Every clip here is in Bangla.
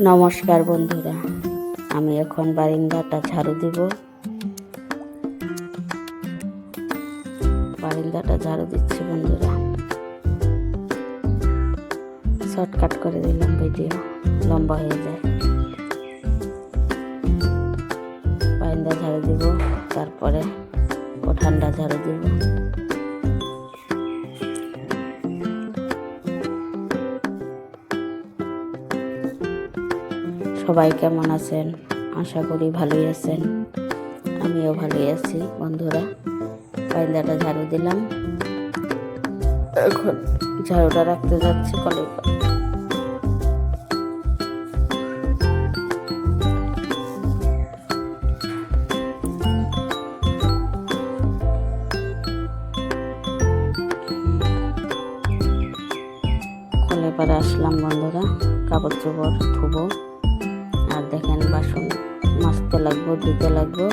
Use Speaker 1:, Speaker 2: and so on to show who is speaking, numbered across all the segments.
Speaker 1: নমস্কার বন্ধুরা, আমি এখন বারান্দাটা ঝাড়ু দিব। বারান্দাটা ঝাড়ু দিচ্ছি বন্ধুরা। শর্টকাট করে দিলাম, ভিডিও লম্বা হয়ে যায়। বারান্দা ঝাড়ু দিব, তারপরে উঠানটা ঝাড়ু দিব। সবাই কেমন আছেন? আশা করি ভালোই আছেন। আমিও ভালোই আছি বন্ধুরা। বারান্দাটা ঝাড়ু দিলাম, এখন ঝাড়ুটা রাখতে যাচ্ছি কলের পাড়ে। কলের পাড়ে আসলাম বন্ধুরা, কাপড় চোপড় ধুবো। আর দেখেন বাসন মাজতে লাগবো, ধুতে লাগবো।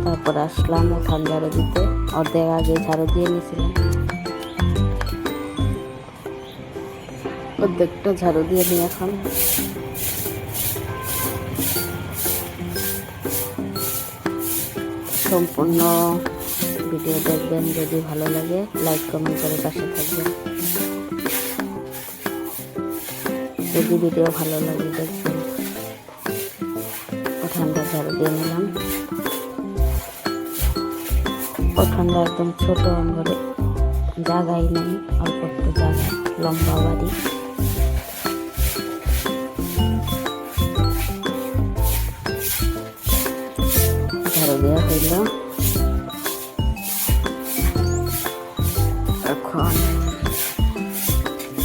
Speaker 1: তারপর আসলাম উঠান ঝাড়ু দিতে। অর্ধেক আগে ঝাড়ু দিয়ে নিয়েছিলাম, অর্ধেকটা ঝাড়ু দিয়ে নিই এখন। সম্পূর্ণ ভিডিও দেখবেন, যদি ভালো লাগে লাইক কমেন্ট করে পাশে থাকবেন। যদি ভিডিও ভালো লাগে দেখবেন। উঠানটা ঝাড়ু দিয়ে নিলাম। উঠানটা একদম ছোট, ঘরে জায়গাই নেই, অল্প একটু জায়গা, লম্বা বাড়ি। ঝাড়ু দেওয়া হইল, এখন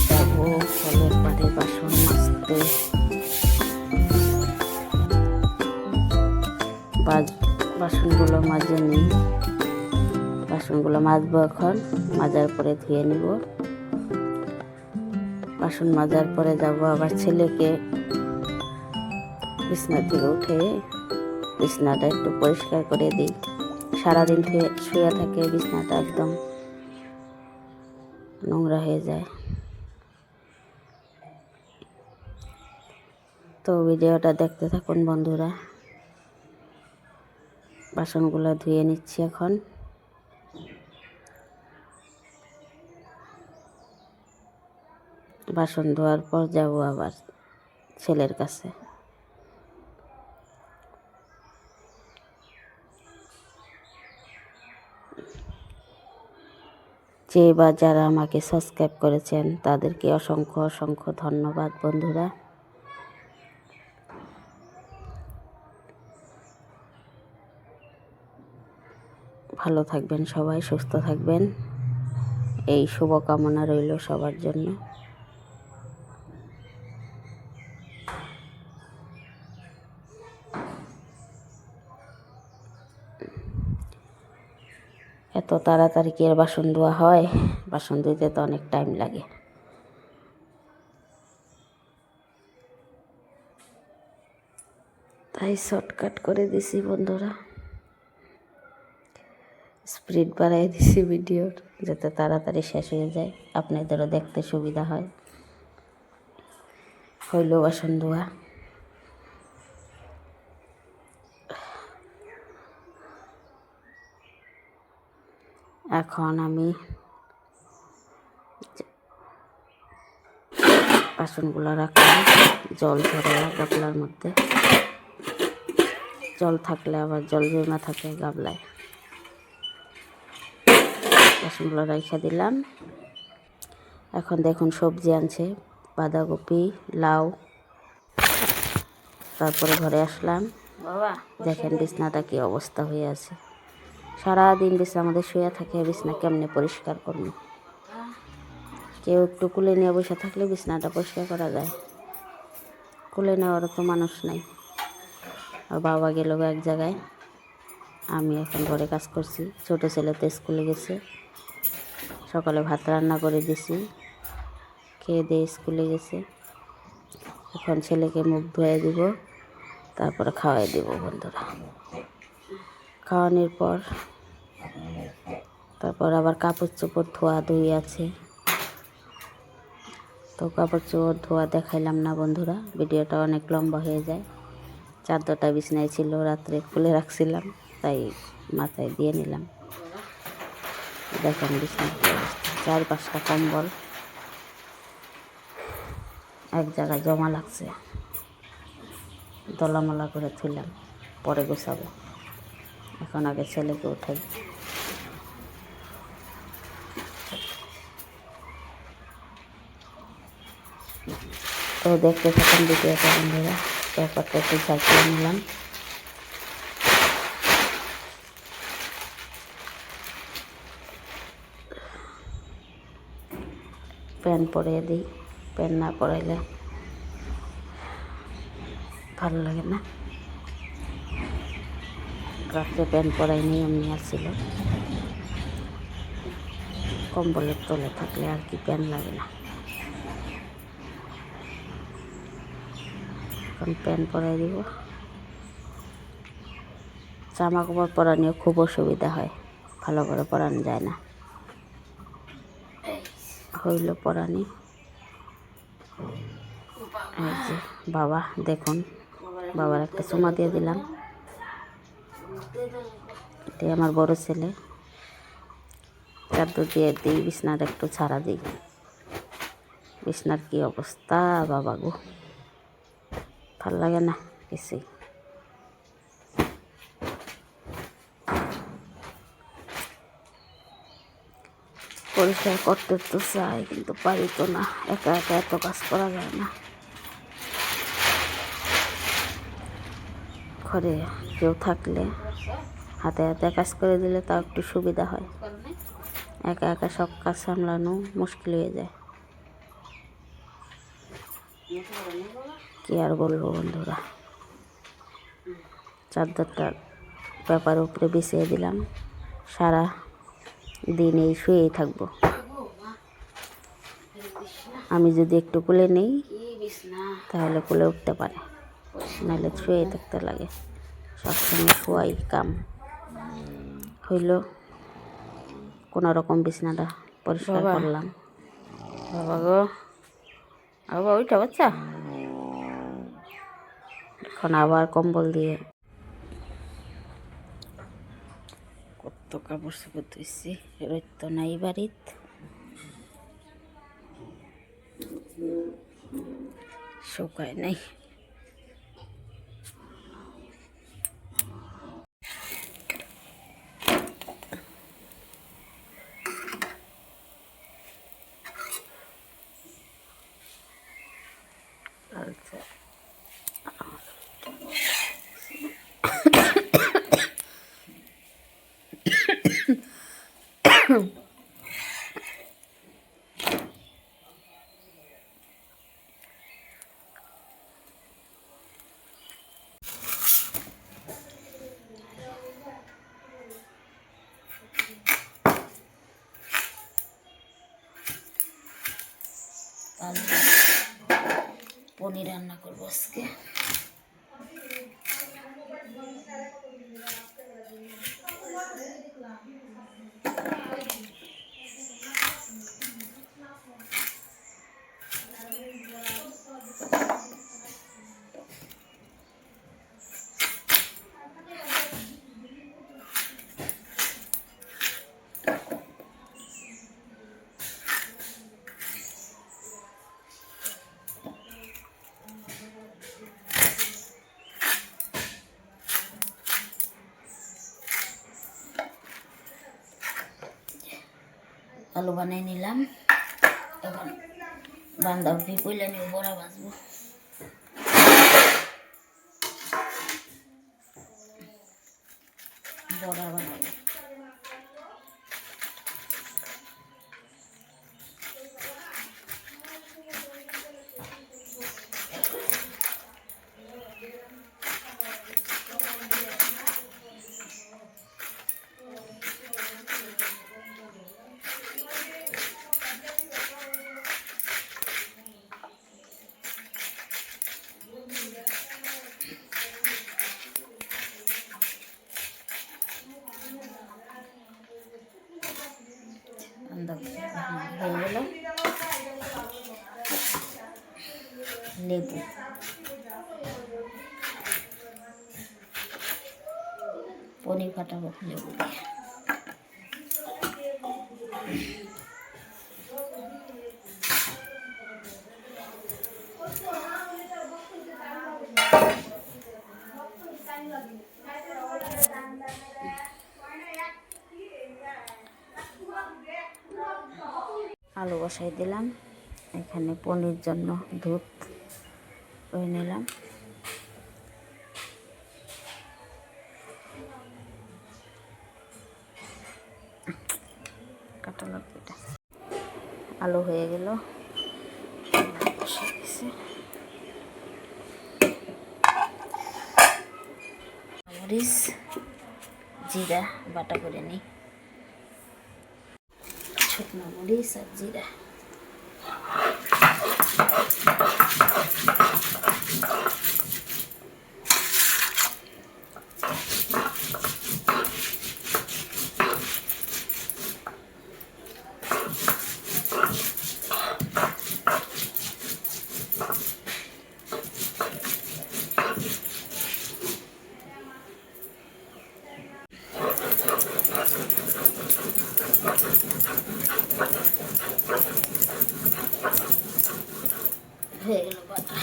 Speaker 1: যাবো কলের পাড়ে বাসন মাজতে। বাসনগুলো মাজে নিই, বাসনগুলো মাজবো এখন। মাজার পরে ধুয়ে নিব। বাসন মাজার পরে যাবো আবার ছেলেকে বিছনা থেকে উঠে বিছনাটা একটু পরিষ্কার করে দিই। সারাদিন শুয়ে থাকে, বিছনাটা একদম নোংরা হয়ে যায়। তো ভিডিওটা দেখতে থাকুন বন্ধুরা। বাসনগুলো ধুয়ে নিচ্ছি এখন। বাসন ধোয়ার পর যাব আবার ছেলের কাছে। যে বা যারা আমাকে সাবস্ক্রাইব করেছেন তাদেরকে অসংখ্য অসংখ্য ধন্যবাদ বন্ধুরা। ভালো থাকবেন সবাই, সুস্থ থাকবেন, এই শুভকামনা রইল সবার জন্য। এত তাড়াতাড়ি কি আর বাসন ধোয়া হয়? বাসন ধুইতে তো অনেক টাইম লাগে। তাই শর্টকাট করে দিছি বন্ধুরা, স্পিড বাড়াই দিছি ভিডিওর, যাতে তাড়াতাড়ি শেষ হয়ে যায়, আপনাদেরও দেখতে সুবিধা হয়। হইল বাসন ধোয়া। এখন আমি বাসনগুলো রাখলাম, জল ঝরে গাবলার মধ্যে। জল থাকলে আবার জল জমা থাকে গাবলায়। বাসনগুলো রেখে দিলাম। এখন দেখুন সবজি আনছে, বাঁধাকপি, লাউ। তারপরে ঘরে আসলাম, দেখেন বিছনাটা কি অবস্থা হয়ে আছে। সারাদিন বিছনা আমাদের শুয়ে থাকে, বিছনা কেমনে পরিষ্কার করব? কেউ একটু কুলে নিয়ে বসে থাকলে বিছনাটা পরিষ্কার করা যায়, কুলে নেওয়ারও তো মানুষ নাই। আর বাবা গেল এক জায়গায়, আমি এখন ঘরে কাজ করছি। ছোটো ছেলে তো স্কুলে গেছে, সকালে ভাত রান্না করে দিছি, খেয়ে দিয়ে স্কুলে গেছে। এখন ছেলেকে মুখ ধুয়ে দিব, তারপরে খাওয়াই দেব বন্ধুরা। খাওয়ানোর পর তারপর আবার কাপড় চোপড় ধোয়া ধুই আছে, তো কাপড় চোপড় ধোয়া দেখাইলাম না বন্ধুরা, ভিডিওটা অনেক লম্বা হয়ে যায়। চাদরটা বিছনায় ছিল, রাত্রে খুলে রাখছিলাম, তাই মাথায় দিয়ে নিলাম। দেখেন বিছনার কি অবস্থা, 4-5টা কম্বল এক জায়গায় জমা লাগছে। দলামলা করে থুইলাম, পরে গোছাবো। এখন আগে ছেলেকে উঠাই। তো দেখতে থাকুন ভিডিওটা বন্ধুরা। ব্যাপারটা একটু ঝাঁকিয়ে নিলাম। প্যান্ট পরিয়ে দিই, প্যান্ট না পরাইলে ভালো লাগে না। রাত্রে প্যান্ট পরাই নিয়ম নিয়ে ছিল, কম্বলের তলে থাকলে আর কি প্যান্ট লাগে না। এখন প্যান্ট পরাই দিব। জামা কাপড় পরানিও খুব অসুবিধা হয়, ভালো করে পরানো যায় না। হইল পরানি। এই যে বাবা, দেখুন বাবার একটা চুমা দিয়ে দিলাম। এটাই আমার বড় ছেলে। চাদর দিয়ে দিই, বিছনার একটু ছাড়া দিই। বিছনার কি অবস্থা বাবা গো, ভাল লাগে না কিছুই। পরিষ্কার করতে তো চাই, কিন্তু পারি তো না, একা একা এত কাজ করা যায় না। ঘরে কেউ থাকলে হাতে হাতে কাজ করে দিলে তাও একটু সুবিধা হয়। একা একা সব কাজ সামলানো মুশকিল হয়ে যায়। কি আর বলবো বন্ধুরা, চাদরটার পেপারের উপরে বিছিয়ে দিলাম। সারা দিন এই শুয়েই থাকবো। আমি যদি একটু কোলে নেই তাহলে কোলে উঠতে পারে, নাহলে শুয়েই থাকতে লাগে। সবসময় শোয়াই কাম। হইল কোনো রকম বিছনাটা পরিষ্কার করলাম। বাবা গো, বাবা ওইটা বাচ্চা, এখন আবার কম্বল দিয়ে কত কাপড় চোপড় ধুইছি। রোদ তো নাই বাড়িত, শুকায় নাই। আচ্ছা, পনির রান্না করবো আজকে। আলু বানিয়ে নিলাম, এখন বাঁধাকপি পইলে নিয়ে বড়া ভাজবো। বড়া বানাবো। পনির ফাটাবো লেবু দিয়ে। আলু বসাই দিলাম, এখানে পনির জন্য দুধ করে নিলাম। কাটা লাগবে এটা। আলু হয়ে গেল, মরিচ জিরা বাটা করে নিই, শুকনো মরিচ আর জিরা। হয়ে গেল বাটা।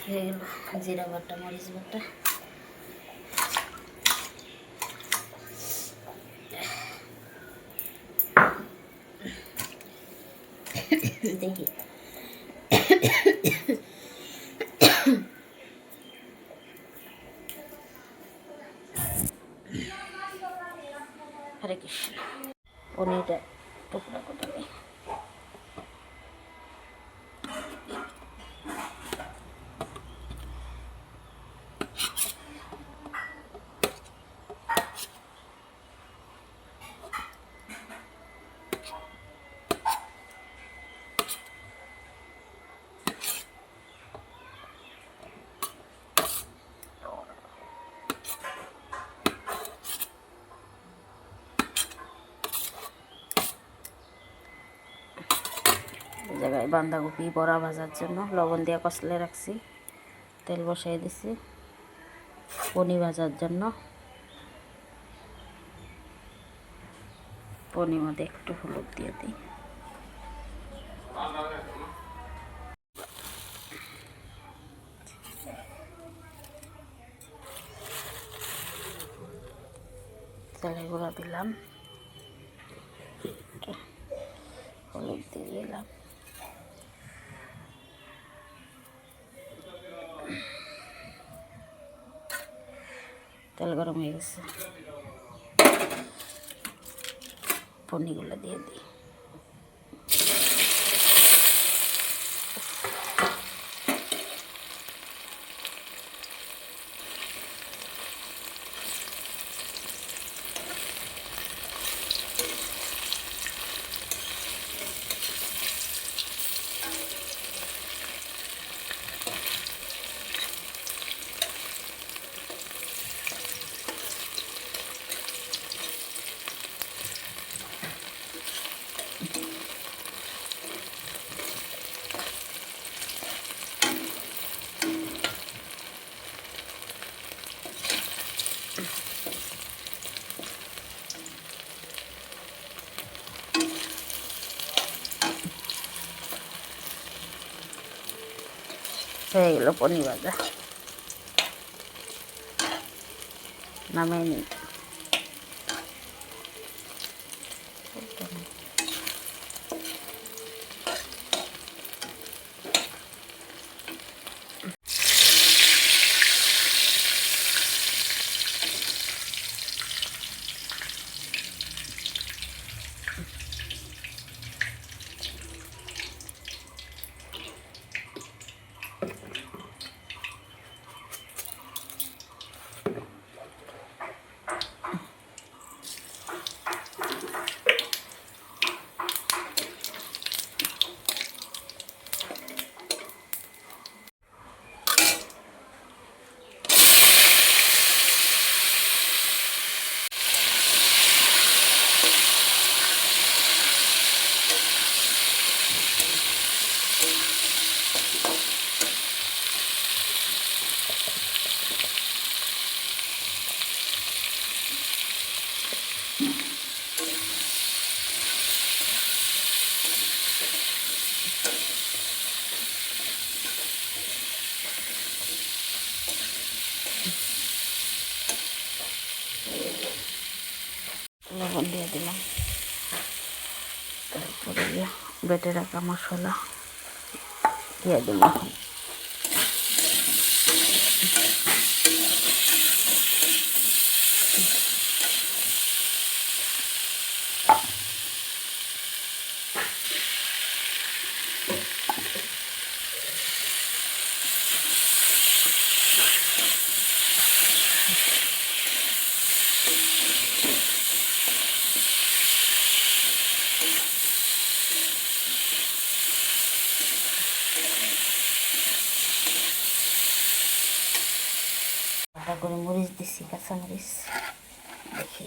Speaker 1: হয়ে গেল জিরা বাটা, মরিচ বাটা। দেখি হরে কৃষ্ণ। পনিরটা টুকরা করে নিই। জায়গায় বাঁধাকপি বড়া ভাজার জন্য লবণ দিয়ে কষলে রাখছি, তেল বসাই দিছি। পনির ভাজার জন্য পনির মধ্যে একটু হলুদ দিয়ে দিই। তেলে গুঁড়া দিলাম, হলুদ দিয়ে দিলাম। তেল গরম হয়ে গেছে, পনিরগুলো দিয়ে দিই। হয়ে গেল পনির ভাজা, নামিয়ে নিই। করে দিয়ে বেটে রাখা মশলা দিয়ে দেব এখন। বাটা করে মরিচ দিছি, কাঁচামরিচ, দেখি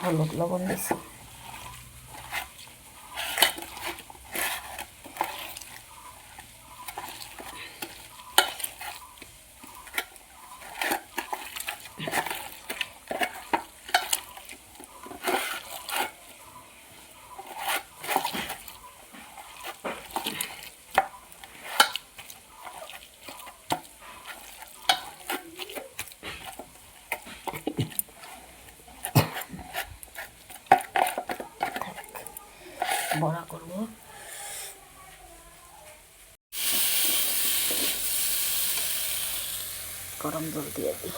Speaker 1: হলুদ লবণ দিছি। বড়া করব, গরম জল দিয়ে দিই।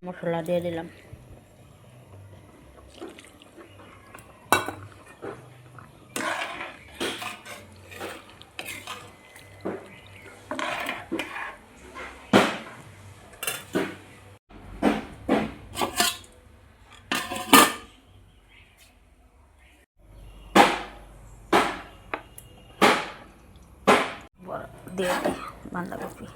Speaker 1: মশলা দিয়ে দিলাম। দিয়ে দিই বাঁধাকপি।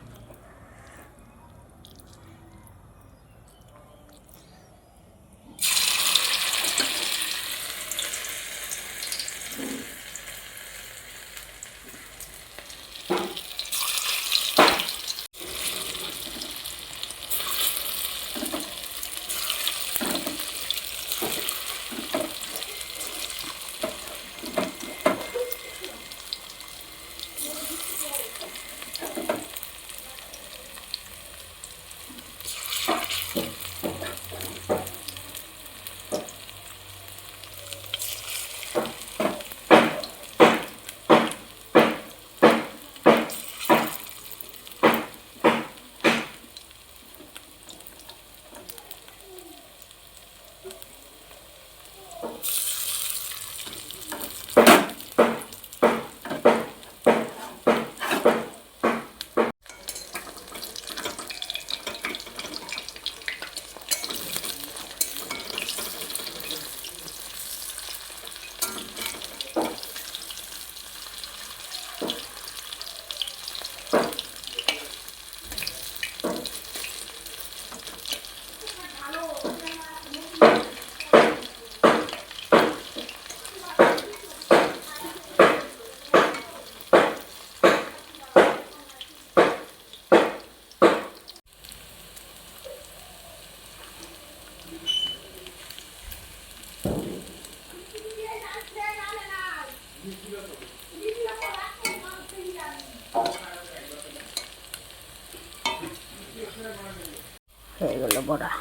Speaker 1: হয়ে গেল বড়া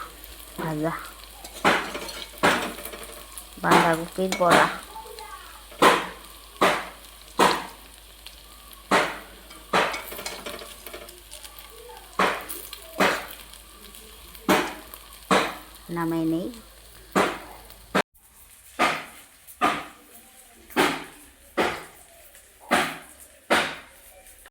Speaker 1: ভাজা, বাঁধাকপির বড়া। নামাই নেই।